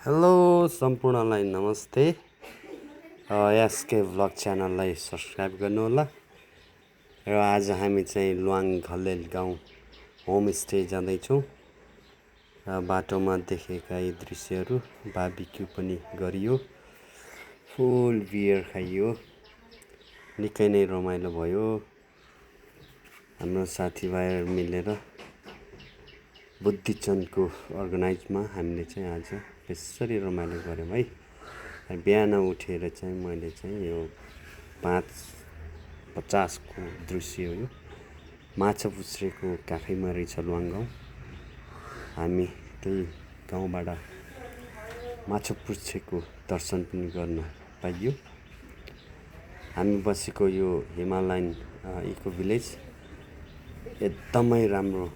Hello सम्पूर्णलाई नमस्ते। SK vlog च्यानललाई subscribe गर्नुहोला। र आज हामी चाहिँ लुवाङ घलेल गाउँ होमस्टे जाँदैछौँ। बाटोमा देखेका यी दृश्यहरू, बार्बिक्यू पनि गरियो, फुल बियर खाइयो, निकै नै रमाइलो भयो। हाम्रो साथीभाइहरू मिलेर बुद्धिचन्दको अर्गनाइजमा हामीले चाहिँ आज यसरी रमाइलो गऱ्यौँ है। बिहान उठेर चाहिँ मैले चाहिँ यो 5:50 को दृश्य हो। यो माछापुच्छ्रेको काखैमा रहेछ लुवाङ गाउँ। हामी त्यही गाउँबाट माछापुच्छ्रेको दर्शन पनि गर्न पाइयो। हामी बसेको यो हिमालयन इको भिलेज एकदमै राम्रो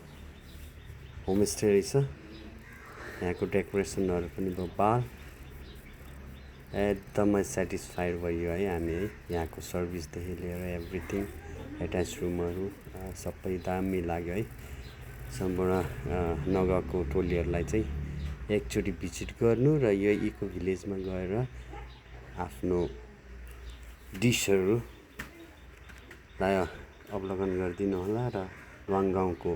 होमस्टे रहेछ। यहाँको डेकोरेसनहरू पनि बबाल, एकदमै सेटिस्फाइड भयो है हामी है। यहाँको सर्भिसदेखि लिएर एभ्रिथिङ, एट्याच रुमहरू सबै दामी लाग्यो है। सम्पूर्ण नगएको टोलीहरूलाई चाहिँ एकचोटि भिजिट गर्नु र यो इको भिलेजमा गएर आफ्नो डिसहरूलाई अवलोकन गरिदिनु होला। र लुवाङ गाउँको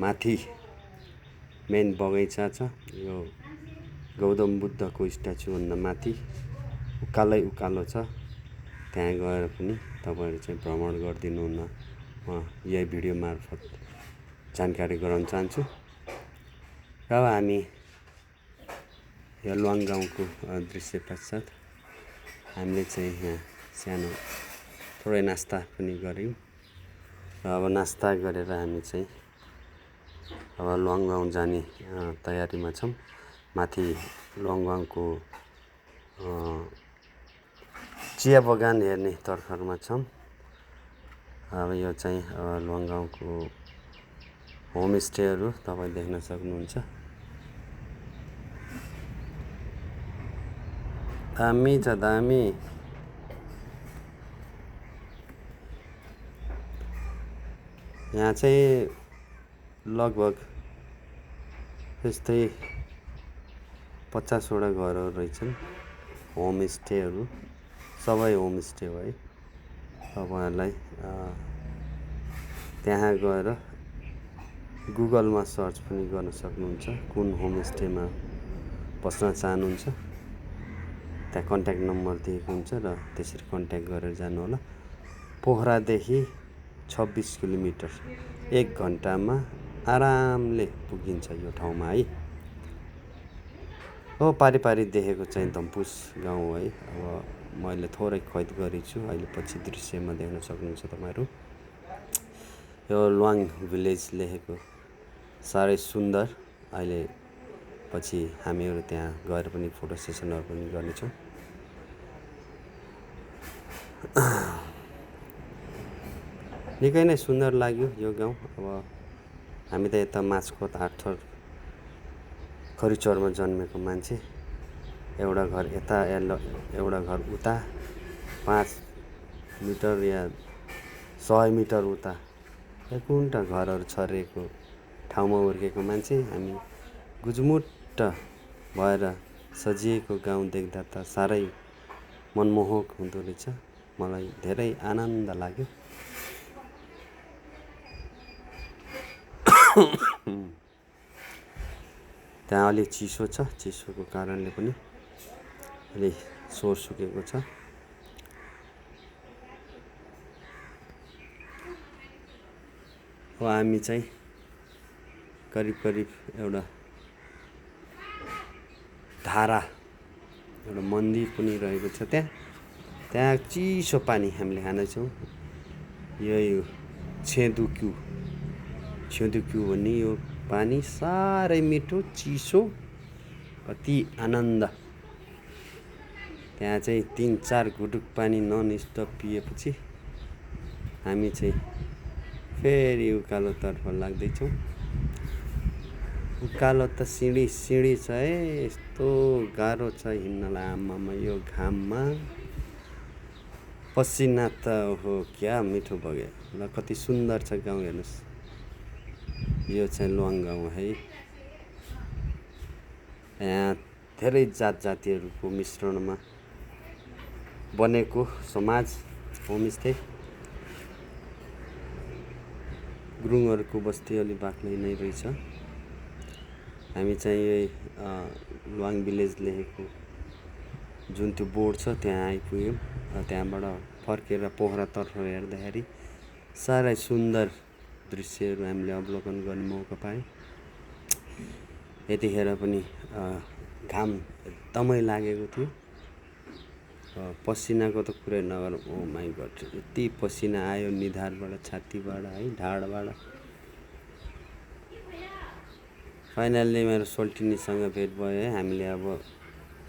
माथि मेन बगैँचा छ, यो गौतम बुद्धको स्ट्याचुभन्दा माथि उकालै उकालो छ। त्यहाँ गएर पनि तपाईँहरू चाहिँ भ्रमण गरिदिनु हुन म यही भिडियो मार्फत जानकारी गराउन चाहन्छु। र हामी यो लुवाङ गाउँको दृश्य पश्चात हामीले चाहिँ यहाँ सानो थोरै नास्ता पनि गऱ्यौँ। र अब नास्ता गरेर हामी चाहिँ अब लुवाङ गाउँ जाने तयारीमा छौँ। माथि लुवाङ गाउँको चिया बगान हेर्ने तर्खरमा छौँ। अब यो चाहिँ लुवाङ गाउँको होमस्टेहरू तपाईँ देख्न सक्नुहुन्छ। दामी छ, दामी। यहाँ चाहिँ लगभग यस्तै 50 वटा घरहरू रहेछन्। होमस्टेहरू सबै होमस्टे हो है। तपाईँहरूलाई त्यहाँ गएर गुगलमा सर्च पनि गर्न सक्नुहुन्छ, कुन होमस्टेमा बस्न चाहनुहुन्छ। त्यहाँ कन्ट्याक्ट नम्बर दिएको हुन्छ र त्यसरी कन्ट्याक्ट गरेर जानुहोला। पोखरादेखि 26 किलोमिटर 1 घन्टामा आरामले पुगिन्छ यो ठाउँमा है। हो पारी देखेको चाहिँ धम्पुस गाउँ हो है। अब मैले थोरै कैद गरेको छु, अहिले पछि दृश्यमा देख्न सक्नुहुन्छ तपाईँहरू। यो लुवाङ भिलेज लेखेको साह्रै सुन्दर। अहिले पछि हामीहरू त्यहाँ गएर पनि फोटो सेसनहरू पनि गर्नेछौँ। निकै नै सुन्दर लाग्यो यो गाउँ। अब हामी त यता माछकोट आठथर खरिचरमा जन्मेको मान्छे। एउटा घर यता एउटा घर उता 5 मिटर या 100 मिटर उता कुनटा घरहरू छरिएको ठाउँमा हुर्केको मान्छे हामी। गुजमुट्ट भएर सजिएको गाउँ देख्दा त साह्रै मनमोहक हुँदो रहेछ। मलाई धेरै आनन्द लाग्यो। त्यहाँ अलि चिसो छ, चिसोको कारणले पनि अलि स्वर सुकेको छ। अब हामी चाहिँ करिब एउटा धारा, एउटा मन्दिर पनि रहेको छ त्यहाँ चिसो पानी हामीले खानेछौँ। यो छेदुक्यू भन्ने यो पानी साह्रै मिठो, चिसो, अति आनन्द। त्यहाँ चाहिँ 3-4 घुटुक पानी नन स्टप पिएपछि हामी चाहिँ फेरि उकालोतर्फ लाग्दैछौँ। उकालो त सिँढी छ है, यस्तो गाह्रो छ हिँड्नलाई। आमामा यो घाममा पसिना त हो क्या मिठो बग्यो। ल कति सुन्दर छ गाउँ हेर्नुहोस्। यो चाहिँ लुवाङ गाउँ है। यहाँ धेरै जात जातिहरूको मिश्रणमा बनेको समाज होमस्टे। गुरुङहरूको बस्ती अलि बाक्लै नै रहेछ। हामी चाहिँ यही लुवाङ भिलेज लेखेको जुन त्यो बोर्ड छ त्यहाँ आइपुग्यौँ। त्यहाँबाट फर्केर पोखरातर्फ हेर्दाखेरि साह्रै सुन्दर दृश्यहरू हामीले अवलोकन गर्ने मौका पायौँ। यतिखेर पनि घाम एकदमै लागेको थियो। पसिनाको त कुरै नगरौँ। ओ माई गड, यति पसिना आयो निधारबाट, छातीबाट, है, ढाडबाट। फाइनल्ली मेरो सोल्टिनीसँग भेट भयो है।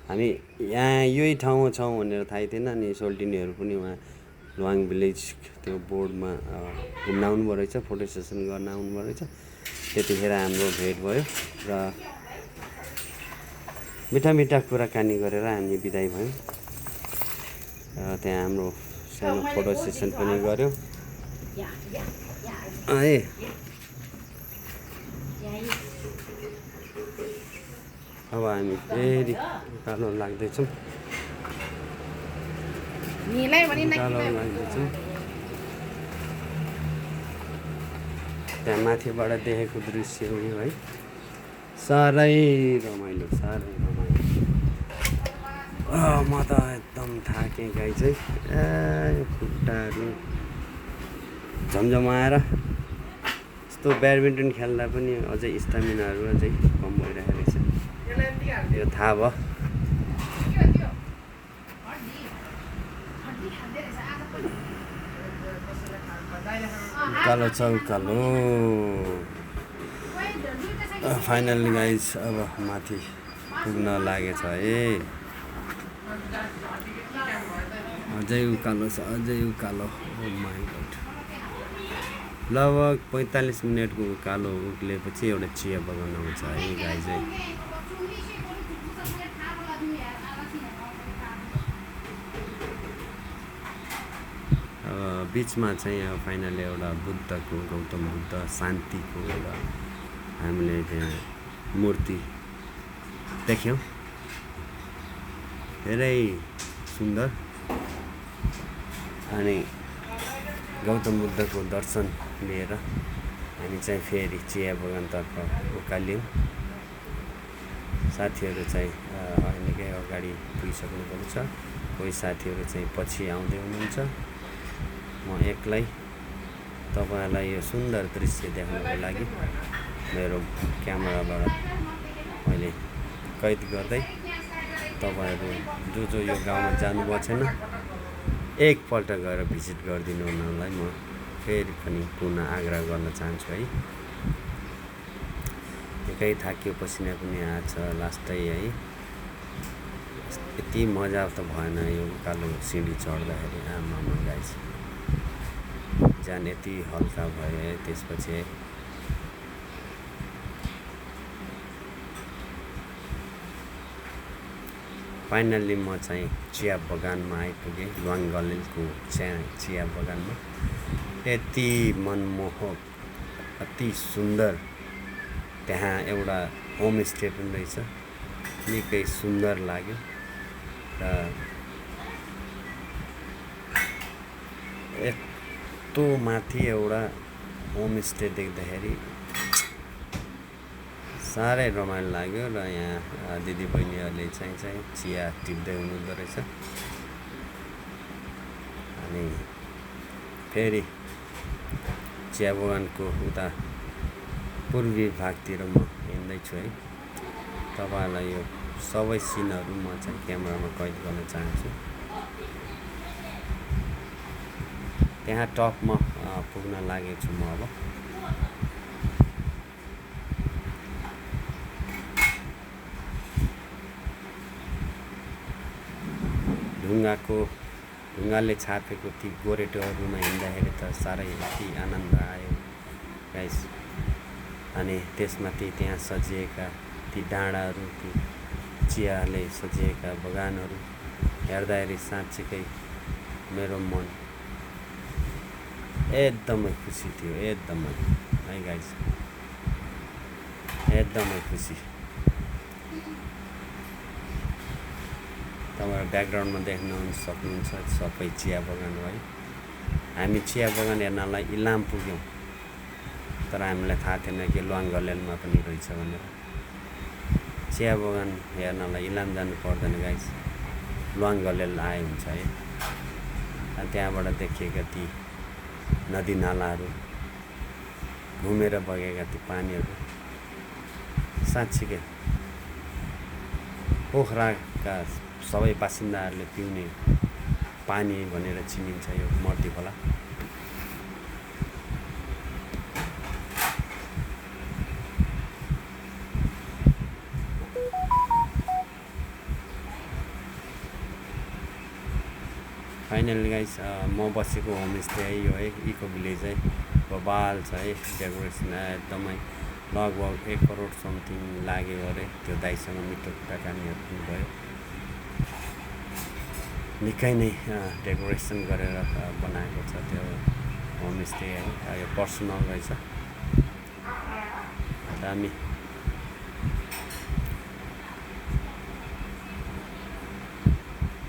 हामी यहाँ यही ठाउँमा छौँ भनेर थाहै थिएन। अनि सोल्टिनीहरू पनि उहाँ लुवाङ भिलेज त्यो बोर्डमा घुम्न आउनुभयो रहेछ, फोटो सेसन गर्न आउनुभयो रहेछ। त्यतिखेर हाम्रो भेट भयो र मिठा मिठा कुराकानी गरेर हामी बिदाई भयौँ। त्यहाँ हाम्रो सानो फोटो सेसन पनि गऱ्यौँ है। अब हामी फेरि उकालो लाग्दैछौँ। त्यहाँ माथिबाट देखेको दृश्य हो यो है। साह्रै रमाइलो, साह्रै रमाइलो। म त एकदम थाकेँ गाई चाहिँ। खुट्टाहरू झमझमाएर। यस्तो ब्याडमिन्टन खेल्दा पनि अझै स्टामिनाहरू अझै कम भइरहेको रहेछ। यो थाहा भयो। उकालो छ उकालो। फाइनल्ली गाइज अब माथि पुग्न लागेछ है। अझै उकालो छ, अझै उकालो। ओ माई गड। लगभग 45 मिनटको उकालो उक्लेपछि एउटा चिया बगान आउँछ है गाइज। बिचमा चाहिँ अब फाइनली एउटा बुद्धको, गौतम बुद्ध शान्तिको एउटा हामीले त्यहाँ मूर्ति देख्यौँ। धेरै सुन्दर। अनि गौतम बुद्धको दर्शन लिएर हामी चाहिँ फेरि चिया बगानतर्फ उकाल्यौँ। साथीहरू चाहिँ अहिलेकै अगाडि पुगिसक्नुभएको छ। कोही साथीहरू चाहिँ पछि आउँदै हुनुहुन्छ। म एक्लै तपाईँहरूलाई यो सुन्दर दृश्य देखाउनको लागि मेरो क्यामेराबाट मैले कैद गर्दै तपाईँहरू जो यो गाउँमा जानुभएको छैन एकपल्ट गएर भिजिट गरिदिनु हुनलाई म फेरि पनि पुनः आग्रह गर्न चाहन्छु है। निकै थाकियो, पसिना पनि आएको छ लास्टै है। यति मजा त भएन यो उकालो सिँढी चढ्दाखेरि। आमामा गाइस, ज्यान यति हल्का भयो है त्यसपछि है। फाइनल्ली म चाहिँ चिया बगानमा आइपुगेँ। लुवाङ गलेलको चिया बगानमा यति मनमोहक, अति सुन्दर। त्यहाँ एउटा होमस्टे पनि रहेछ, निकै सुन्दर लाग्यो। र यस्तो माथि एउटा होमस्टे देख्दाखेरि साह्रै रमाइलो लाग्यो। र यहाँ दिदीबहिनीहरूले चाहिँ चिया टिप्दै हुनुहुँदो रहेछ। अनि फेरि चिया बगानको उता पूर्वी भागतिर म हिँड्दैछु है। तपाईँहरूलाई यो सबै सिनहरू म चाहिँ क्यामेरामा कैद गर्न चाहन्छु। त्यहाँ टपमा पुग्न लागेको छु म अब। ढुङ्गाले छापेको ती गोरेटोहरूमा हिँड्दाखेरि त साह्रै यति आनन्द आयो गाइस। अनि त्यसमाथि त्यहाँ सजिएका ती डाँडाहरू, ती चियाले सजिएका बगानहरू हेर्दाखेरि साँच्चीकै मेरो मन एकदमै खुसी थियो। एकदमै है गाइस, एकदमै खुसी। तपाईँहरू ब्याकग्राउन्डमा देख्न सक्नुहुन्छ सबै चिया बगान भयो। हामी चिया बगान हेर्नलाई इलाम पुग्यौँ, तर हामीलाई थाहा थिएन कि लुवाङ घलेलमा पनि रहेछ भनेर। चिया बगान हेर्नलाई इलाम जानु पर्दैन गाइस, लुवाङ घलेल आए हुन्छ है। त्यहाँबाट देखिएका ती नदी नालाहरू, घुमेर बगेका ती पानीहरू साँच्चीकै पोखराका सबै बासिन्दाहरूले पिउने पानी भनेर चिनिन्छ यो मर्दी खोला। फाइनली गाइस म बसेको होमस्टे है यो है, इको भिलेज है, बबाल छ है, डेकोरेसन एकदमै लगभग 1 करोड समथिङ लाग्यो अरे। त्यो दाइसँग मिठो कुराकानीहरू पनि भयो। निकै नै डेकोरेसन गरेर बनाएको छ त्यो होमस्टे है, यो पर्सनल रहेछ दामी।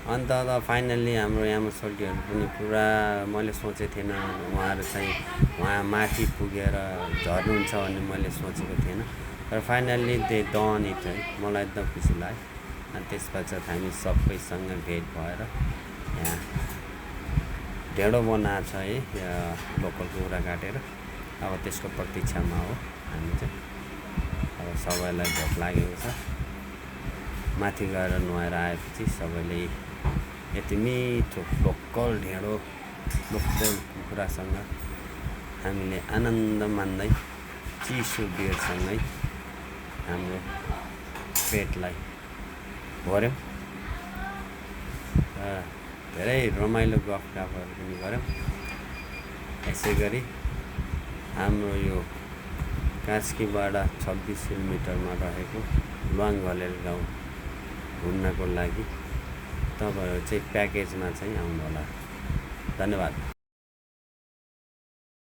अन्त फाइनल्ली हाम्रो यामा सोल्टीहरू पनि पुरा, मैले सोचेको थिएन उहाँहरू चाहिँ वहाँ माथि पुगेर झर्नुहुन्छ भन्ने मैले सोचेको थिएन, तर फाइनल्ली दे डन इट है, मलाई एकदम खुसी लाग्यो। अनि त्यसपछि हामी सबैसँग भेट भएर यहाँ ढेँडो बनाएको छ है, लोकल कुखुरा काटेर। अब त्यसको प्रतीक्षामा हो हामी चाहिँ। अब सबैलाई भोक लागेको छ, माथि गएर नुहाएर आएपछि सबैले यति मिठो लोकल ढेँडो लोकल कुखुरासँग हामीले आनन्द मान्दै चिसो बियरसँगै हाम्रो पेटलाई भर्यौँ। धेरै रमाइलो गफगाफहरू पनि गऱ्यौँ। यसै गरी हाम्रो यो कास्कीबाट 26 किलोमिटरमा रहेको लुवाङ घलेल गाउँ घुम्नको लागि तपाईँहरू चाहिँ प्याकेजमा चाहिँ आउनु होला। धन्यवाद।